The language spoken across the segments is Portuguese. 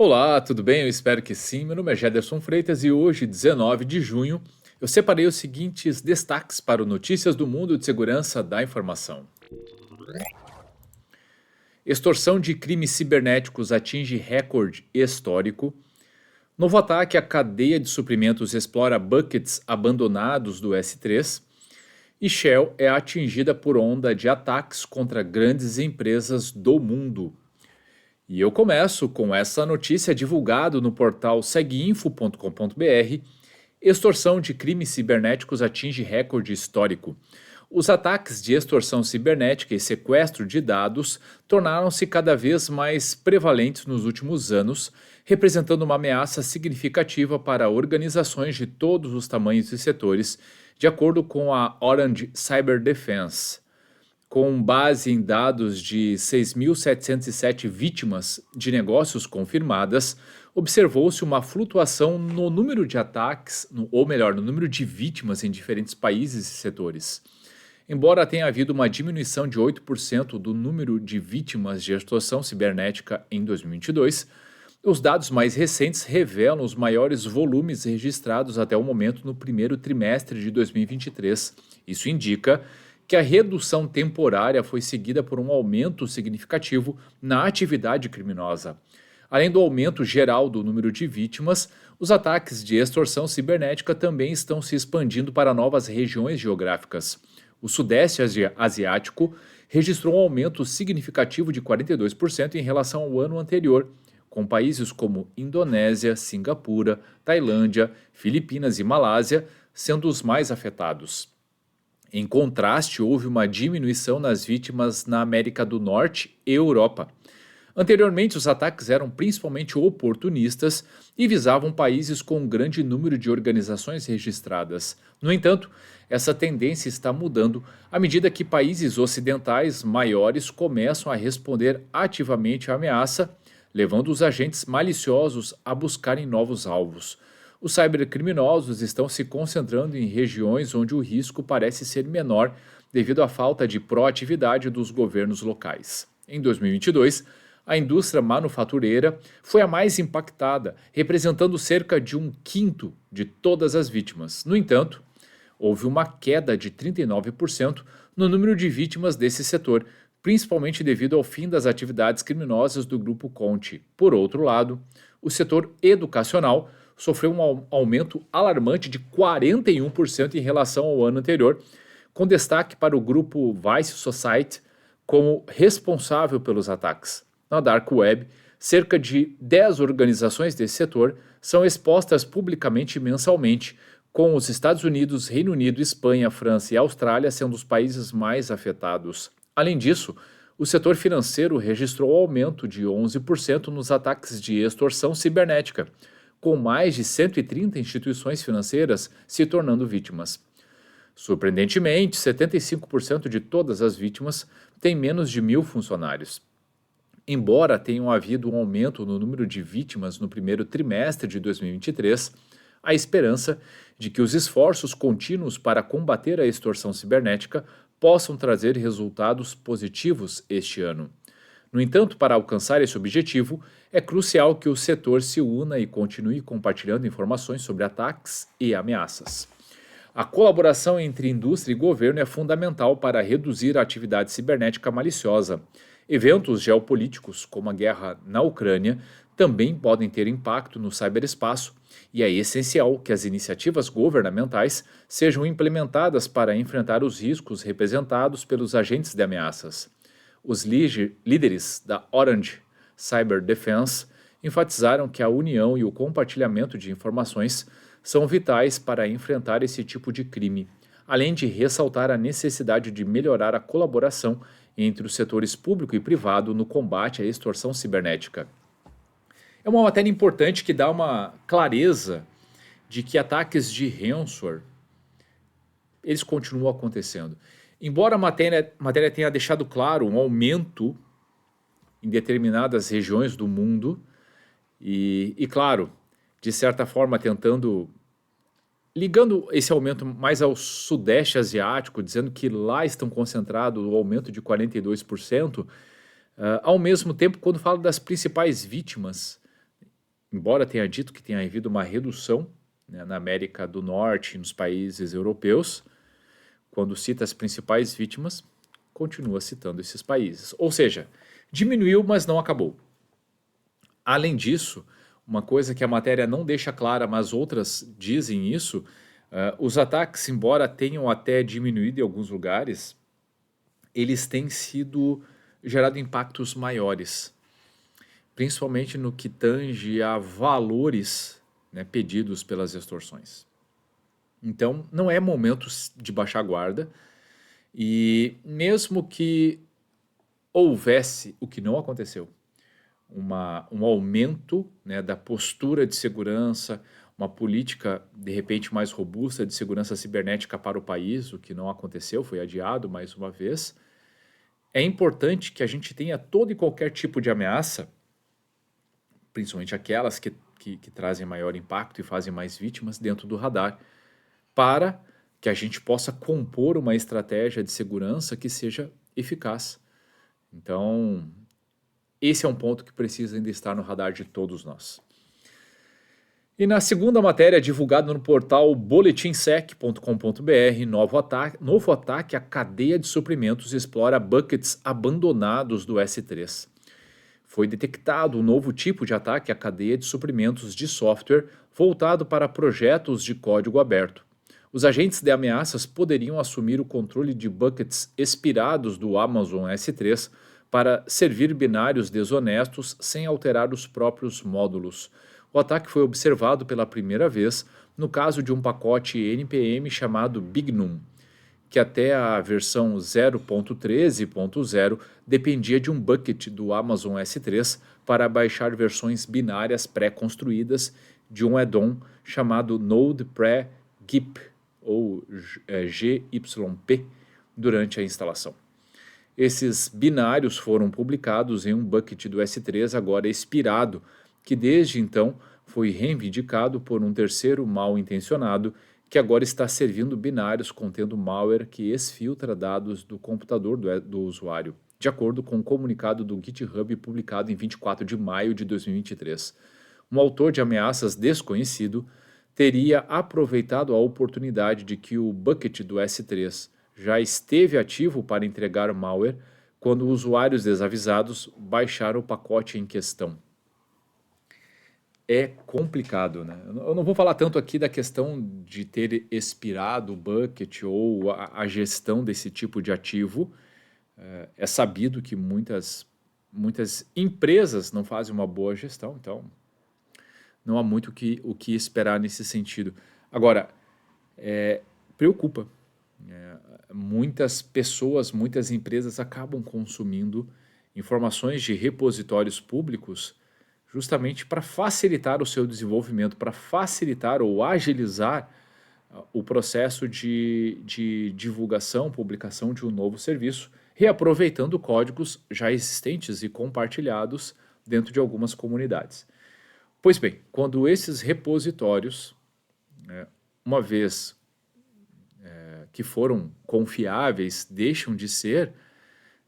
Olá, tudo bem? Eu espero que sim. Meu nome é Gederson Freitas e hoje, 19 de junho, eu separei os seguintes destaques para o Notícias do Mundo de Segurança da Informação. Extorsão de crimes cibernéticos atinge recorde histórico. Novo ataque à cadeia de suprimentos explora buckets abandonados do S3. E Shell é atingida por onda de ataques contra grandes empresas do mundo. E eu começo com essa notícia divulgada no portal seguinfo.com.br. Extorsão de crimes cibernéticos atinge recorde histórico. Os ataques de extorsão cibernética e sequestro de dados tornaram-se cada vez mais prevalentes nos últimos anos, representando uma ameaça significativa para organizações de todos os tamanhos e setores, de acordo com a Orange Cyber Defense. Com base em dados de 6.707 vítimas de negócios confirmadas, observou-se uma flutuação no número de ataques, ou melhor, no número de vítimas em diferentes países e setores. Embora tenha havido uma diminuição de 8% do número de vítimas de extorsão cibernética em 2022, os dados mais recentes revelam os maiores volumes registrados até o momento no primeiro trimestre de 2023. Isso indica que a redução temporária foi seguida por um aumento significativo na atividade criminosa. Além do aumento geral do número de vítimas, os ataques de extorsão cibernética também estão se expandindo para novas regiões geográficas. O Sudeste Asiático registrou um aumento significativo de 42% em relação ao ano anterior, com países como Indonésia, Singapura, Tailândia, Filipinas e Malásia sendo os mais afetados. Em contraste, houve uma diminuição nas vítimas na América do Norte e Europa. Anteriormente, os ataques eram principalmente oportunistas e visavam países com um grande número de organizações registradas. No entanto, essa tendência está mudando à medida que países ocidentais maiores começam a responder ativamente à ameaça, levando os agentes maliciosos a buscarem novos alvos. Os cybercriminosos estão se concentrando em regiões onde o risco parece ser menor devido à falta de proatividade dos governos locais. Em 2022, a indústria manufatureira foi a mais impactada, representando cerca de um quinto de todas as vítimas. No entanto, houve uma queda de 39% no número de vítimas desse setor, principalmente devido ao fim das atividades criminosas do grupo Conti. Por outro lado, o setor educacional sofreu um aumento alarmante de 41% em relação ao ano anterior, com destaque para o grupo Vice Society como responsável pelos ataques. Na Dark Web, cerca de 10 organizações desse setor são expostas publicamente mensalmente, com os Estados Unidos, Reino Unido, Espanha, França e Austrália sendo os países mais afetados. Além disso, o setor financeiro registrou aumento de 11% nos ataques de extorsão cibernética, com mais de 130 instituições financeiras se tornando vítimas. Surpreendentemente, 75% de todas as vítimas têm menos de 1.000 funcionários. Embora tenham havido um aumento no número de vítimas no primeiro trimestre de 2023, há esperança de que os esforços contínuos para combater a extorsão cibernética possam trazer resultados positivos este ano. No entanto, para alcançar esse objetivo, é crucial que o setor se una e continue compartilhando informações sobre ataques e ameaças. A colaboração entre indústria e governo é fundamental para reduzir a atividade cibernética maliciosa. Eventos geopolíticos, como a guerra na Ucrânia, também podem ter impacto no ciberespaço, e é essencial que as iniciativas governamentais sejam implementadas para enfrentar os riscos representados pelos agentes de ameaças. Os líderes da Orange Cyber Defense enfatizaram que a união e o compartilhamento de informações são vitais para enfrentar esse tipo de crime, além de ressaltar a necessidade de melhorar a colaboração entre os setores público e privado no combate à extorsão cibernética. É uma matéria importante que dá uma clareza de que ataques de ransomware eles continuam acontecendo. Embora a matéria tenha deixado claro um aumento em determinadas regiões do mundo, e claro, de certa forma ligando esse aumento mais ao Sudeste Asiático, dizendo que lá estão concentrados o aumento de 42%, ao mesmo tempo, quando fala das principais vítimas embora tenha dito que tenha havido uma redução, né, na América do Norte e nos países europeus, quando cita as principais vítimas, continua citando esses países. Ou seja, diminuiu, mas não acabou. Além disso, uma coisa que a matéria não deixa clara, mas outras dizem isso, os ataques, embora tenham até diminuído em alguns lugares, eles têm sido gerado impactos maiores, principalmente no que tange a valores, né, pedidos pelas extorsões. Então, não é momento de baixar a guarda, e mesmo que houvesse, o que não aconteceu, um aumento, né, da postura de segurança, uma política de repente mais robusta de segurança cibernética para o país, o que não aconteceu, foi adiado mais uma vez. É importante que a gente tenha todo e qualquer tipo de ameaça, principalmente aquelas que trazem maior impacto e fazem mais vítimas, dentro do radar, para que a gente possa compor uma estratégia de segurança que seja eficaz. Então, esse é um ponto que precisa ainda estar no radar de todos nós. E na segunda matéria, divulgada no portal boletinsec.com.br, novo ataque à cadeia de suprimentos explora buckets abandonados do S3. Foi detectado um novo tipo de ataque à cadeia de suprimentos de software voltado para projetos de código aberto. Os agentes de ameaças poderiam assumir o controle de buckets expirados do Amazon S3 para servir binários desonestos sem alterar os próprios módulos. O ataque foi observado pela primeira vez no caso de um pacote NPM chamado Bignum, que até a versão 0.13.0 dependia de um bucket do Amazon S3 para baixar versões binárias pré-construídas de um add-on chamado Node Pre-GYP, ou GYP, durante a instalação. Esses binários foram publicados em um bucket do S3 agora expirado, que desde então foi reivindicado por um terceiro mal intencionado que agora está servindo binários contendo malware que exfiltra dados do computador do usuário, de acordo com um comunicado do GitHub publicado em 24 de maio de 2023. Um autor de ameaças desconhecido teria aproveitado a oportunidade de que o bucket do S3 já esteve ativo para entregar malware quando usuários desavisados baixaram o pacote em questão. É complicado, né? Eu não vou falar tanto aqui da questão de ter expirado o bucket ou a gestão desse tipo de ativo. É sabido que muitas empresas não fazem uma boa gestão, então não há muito o que esperar nesse sentido. Agora, preocupa. Muitas pessoas, muitas empresas acabam consumindo informações de repositórios públicos justamente para facilitar o seu desenvolvimento, para facilitar ou agilizar o processo de divulgação, publicação de um novo serviço, reaproveitando códigos já existentes e compartilhados dentro de algumas comunidades. Pois bem, quando esses repositórios, uma vez que foram confiáveis, deixam de ser,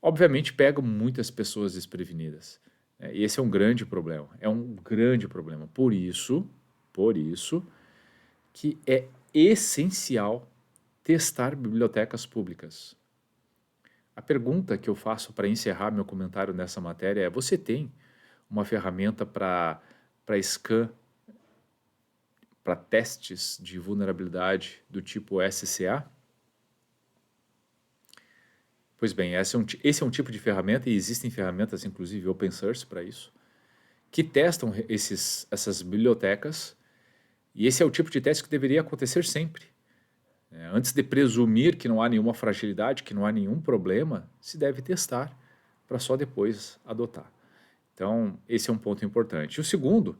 obviamente pegam muitas pessoas desprevenidas. E esse é um grande problema. É um grande problema. Por isso que é essencial testar bibliotecas públicas. A pergunta que eu faço para encerrar meu comentário nessa matéria é: você tem uma ferramenta para scan, para testes de vulnerabilidade do tipo SCA? Pois bem, esse é um tipo de ferramenta, e existem ferramentas, inclusive open source, para isso, que testam essas bibliotecas, e esse é o tipo de teste que deveria acontecer sempre. Antes de presumir que não há nenhuma fragilidade, que não há nenhum problema, se deve testar para só depois adotar. Então, esse é um ponto importante. E o segundo,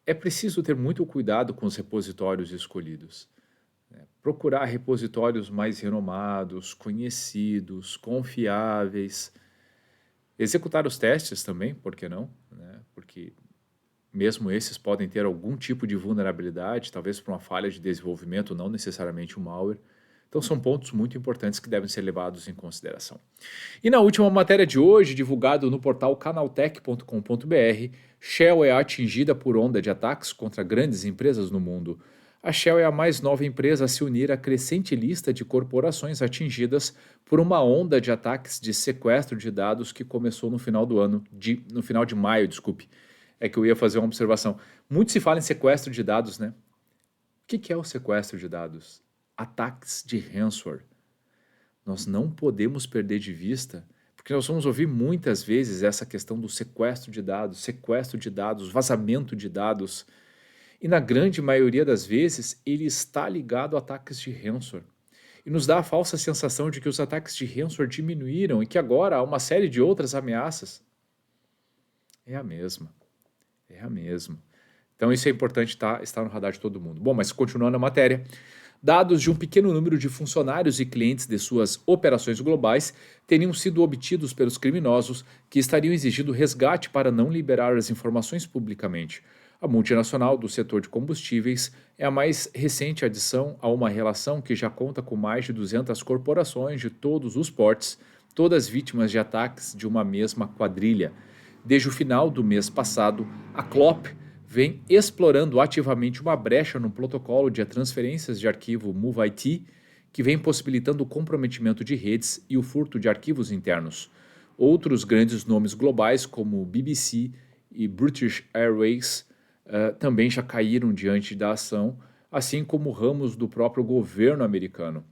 é preciso ter muito cuidado com os repositórios escolhidos. Procurar repositórios mais renomados, conhecidos, confiáveis. Executar os testes também, por que não? Porque mesmo esses podem ter algum tipo de vulnerabilidade, talvez por uma falha de desenvolvimento, não necessariamente um malware. Então são pontos muito importantes que devem ser levados em consideração. E na última matéria de hoje, divulgado no portal canaltech.com.br, Shell é atingida por onda de ataques contra grandes empresas no mundo. A Shell é a mais nova empresa a se unir à crescente lista de corporações atingidas por uma onda de ataques de sequestro de dados que começou no final no final de maio, desculpe. É que eu ia fazer uma observação. Muito se fala em sequestro de dados, né? O que é o sequestro de dados? Ataques de ransomware. Nós não podemos perder de vista, porque nós vamos ouvir muitas vezes essa questão do sequestro de dados, vazamento de dados. E na grande maioria das vezes, ele está ligado a ataques de ransomware. E nos dá a falsa sensação de que os ataques de ransomware diminuíram e que agora há uma série de outras ameaças. É a mesma. É a mesma. Então isso é importante estar no radar de todo mundo. Bom, mas continuando a matéria, dados de um pequeno número de funcionários e clientes de suas operações globais teriam sido obtidos pelos criminosos que estariam exigindo resgate para não liberar as informações publicamente. A multinacional do setor de combustíveis é a mais recente adição a uma relação que já conta com mais de 200 corporações de todos os portes, todas vítimas de ataques de uma mesma quadrilha. Desde o final do mês passado, a Clop vem explorando ativamente uma brecha no protocolo de transferências de arquivo MoveIT, que vem possibilitando o comprometimento de redes e o furto de arquivos internos. Outros grandes nomes globais, como BBC e British Airways, também já caíram diante da ação, assim como ramos do próprio governo americano.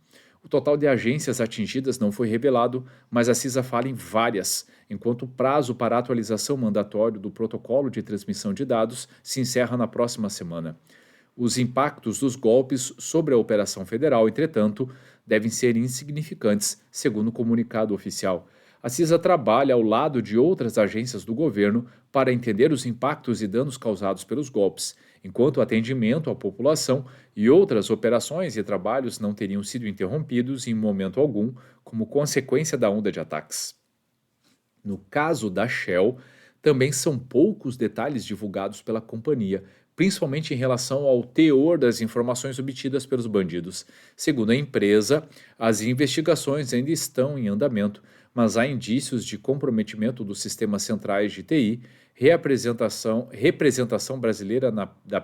O total de agências atingidas não foi revelado, mas a CISA fala em várias, enquanto o prazo para a atualização mandatório do protocolo de transmissão de dados se encerra na próxima semana. Os impactos dos golpes sobre a operação federal, entretanto, devem ser insignificantes, segundo o comunicado oficial. A CISA trabalha ao lado de outras agências do governo para entender os impactos e danos causados pelos golpes, enquanto o atendimento à população e outras operações e trabalhos não teriam sido interrompidos em momento algum como consequência da onda de ataques. No caso da Shell, também são poucos detalhes divulgados pela companhia, principalmente em relação ao teor das informações obtidas pelos bandidos. Segundo a empresa, as investigações ainda estão em andamento, mas há indícios de comprometimento dos sistemas centrais de TI, representação brasileira da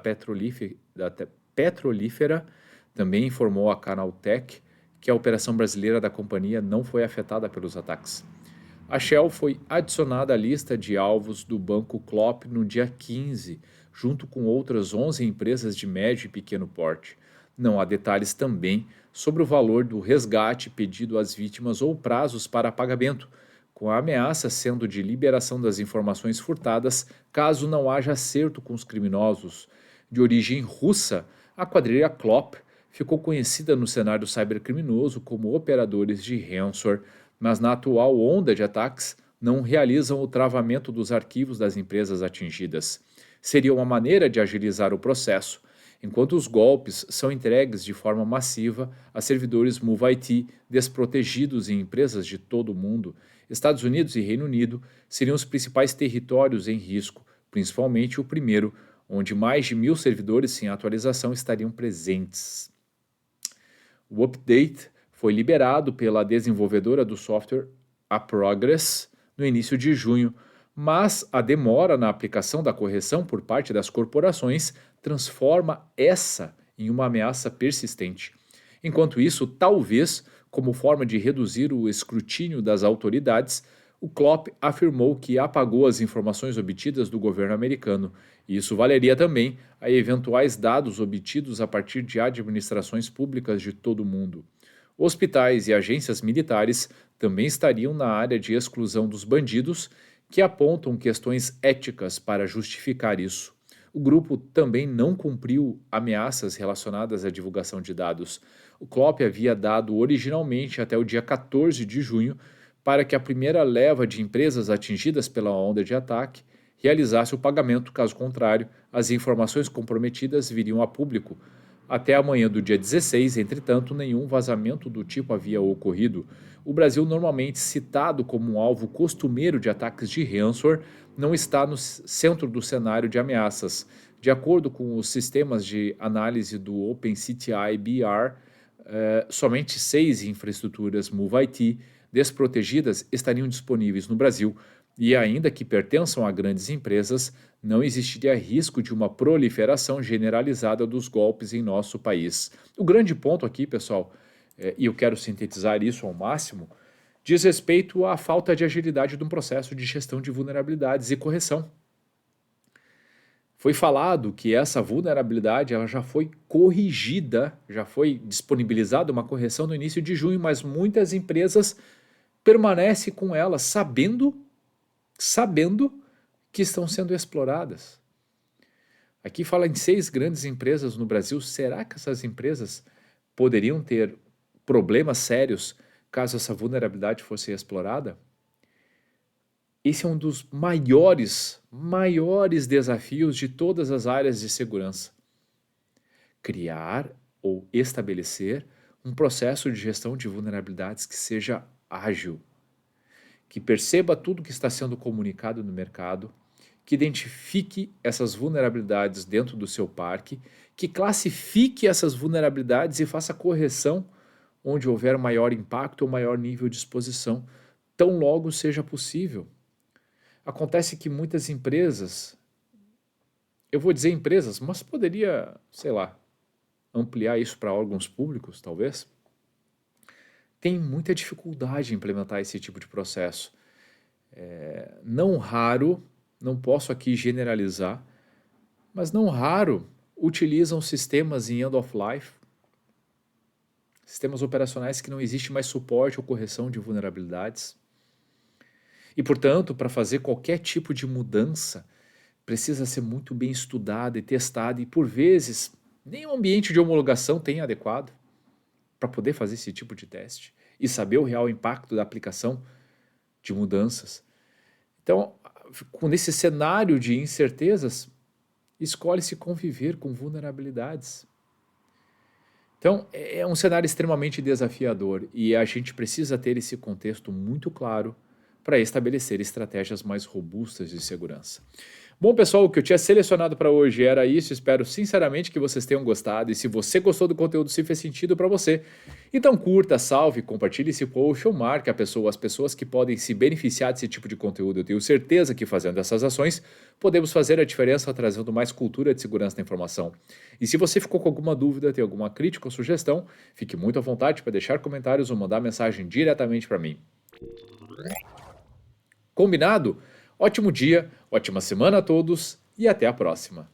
Petrolífera também informou a Canaltech que a operação brasileira da companhia não foi afetada pelos ataques. A Shell foi adicionada à lista de alvos do banco Clop no dia 15, junto com outras 11 empresas de médio e pequeno porte. Não há detalhes também sobre o valor do resgate pedido às vítimas ou prazos para pagamento, com a ameaça sendo de liberação das informações furtadas caso não haja acerto com os criminosos. De origem russa, a quadrilha Clop ficou conhecida no cenário cybercriminoso como operadores de ransomware, mas na atual onda de ataques não realizam o travamento dos arquivos das empresas atingidas. Seria uma maneira de agilizar o processo, enquanto os golpes são entregues de forma massiva a servidores MoveIT desprotegidos em empresas de todo o mundo. Estados Unidos e Reino Unido seriam os principais territórios em risco, principalmente o primeiro, onde mais de 1.000 servidores sem atualização estariam presentes. O update foi liberado pela desenvolvedora do software, a Progress, no início de junho, mas a demora na aplicação da correção por parte das corporações transforma essa em uma ameaça persistente. Enquanto isso, talvez, como forma de reduzir o escrutínio das autoridades, o Clop afirmou que apagou as informações obtidas do governo americano, e isso valeria também a eventuais dados obtidos a partir de administrações públicas de todo o mundo. Hospitais e agências militares também estariam na área de exclusão dos bandidos, que apontam questões éticas para justificar isso. O grupo também não cumpriu ameaças relacionadas à divulgação de dados. O Clop havia dado originalmente até o dia 14 de junho para que a primeira leva de empresas atingidas pela onda de ataque realizasse o pagamento, caso contrário, as informações comprometidas viriam a público. Até amanhã do dia 16, entretanto, nenhum vazamento do tipo havia ocorrido. O Brasil, normalmente citado como um alvo costumeiro de ataques de ransomware, não está no centro do cenário de ameaças. De acordo com os sistemas de análise do OpenCTI BR, somente 6 infraestruturas MOVE-IT desprotegidas estariam disponíveis no Brasil e, ainda que pertençam a grandes empresas, não existiria risco de uma proliferação generalizada dos golpes em nosso país. O grande ponto aqui, pessoal, e eu quero sintetizar isso ao máximo, diz respeito à falta de agilidade de um processo de gestão de vulnerabilidades e correção. Foi falado que essa vulnerabilidade ela já foi corrigida, já foi disponibilizada uma correção no início de junho, mas muitas empresas permanecem com ela sabendo que estão sendo exploradas. Aqui fala em 6 grandes empresas no Brasil. Será que essas empresas poderiam ter problemas sérios caso essa vulnerabilidade fosse explorada? Esse é um dos maiores desafios de todas as áreas de segurança. Criar ou estabelecer um processo de gestão de vulnerabilidades que seja ágil, que perceba tudo que está sendo comunicado no mercado, que identifique essas vulnerabilidades dentro do seu parque, que classifique essas vulnerabilidades e faça correção onde houver maior impacto ou maior nível de exposição, tão logo seja possível. Acontece que muitas empresas, eu vou dizer empresas, mas poderia, sei lá, ampliar isso para órgãos públicos, talvez, tem muita dificuldade em implementar esse tipo de processo. Não raro, não posso aqui generalizar, mas não raro utilizam sistemas em end of life, sistemas operacionais que não existe mais suporte ou correção de vulnerabilidades. E, portanto, para fazer qualquer tipo de mudança, precisa ser muito bem estudada e testada, e por vezes nem o ambiente de homologação tem adequado para poder fazer esse tipo de teste e saber o real impacto da aplicação de mudanças. Então, nesse cenário de incertezas, escolhe-se conviver com vulnerabilidades. Então, é um cenário extremamente desafiador e a gente precisa ter esse contexto muito claro para estabelecer estratégias mais robustas de segurança. Bom, pessoal, o que eu tinha selecionado para hoje era isso. Espero sinceramente que vocês tenham gostado. E se você gostou do conteúdo, se fez sentido para você, então curta, salve, compartilhe esse post ou marque as pessoas que podem se beneficiar desse tipo de conteúdo. Eu tenho certeza que fazendo essas ações, podemos fazer a diferença trazendo mais cultura de segurança da informação. E se você ficou com alguma dúvida, tem alguma crítica ou sugestão, fique muito à vontade para deixar comentários ou mandar mensagem diretamente para mim. Combinado? Ótimo dia, ótima semana a todos e até a próxima.